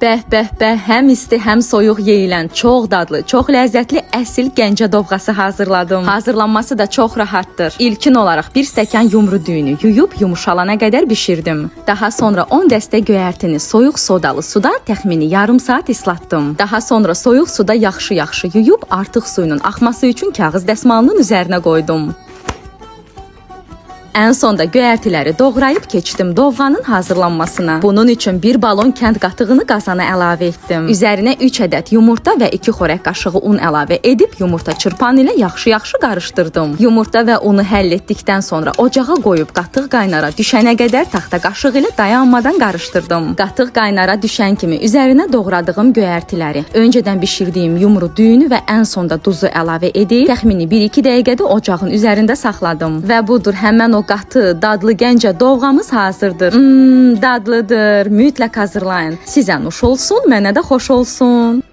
Bəh, həm isti, həm soyuq yeyilən, çox dadlı, çox ləzzətli əsil Gəncə dovğası hazırladım. Hazırlanması da çox rahatdır. İlkin olaraq bir stəkan yumru düyünü yuyub yumuşalana qədər bişirdim. Daha sonra 10 dəstə göyərtini soyuq sodalı suda təxmini yarım saat islatdım. Daha sonra soyuq suda yaxşı yuyub artıq suyunun axması üçün kağız dəsmalının üzərinə qoydum. Ən sonda göyərtiləri doğrayıb keçdim dovğanın hazırlanmasına. Bunun üçün bir balon kənd qatığını qazana əlavə etdim. Üzərinə 3 ədəd yumurta və 2 xörək qaşığı un əlavə edib yumurta çırpan ilə yaxşı qarışdırdım. Yumurta və unu həll etdikdən sonra ocağa qoyub qatıq qaynara düşənə qədər taxta qaşığı ilə dayanmadan qarışdırdım. Qatıq qaynara düşən kimi üzərinə doğradığım göyərtiləri, öncədən bişirdiyim yumru düyünü və ən sonda duzu əlavə edib təxmini 1-2 dəqiqədə ocağın üzərində saxladım. Və budur, həmən o qatı, dadlı Gəncə dovğamız hazırdır. Dadlıdır, mütləq hazırlayın. Sizə nuş olsun, mənə də xoş olsun.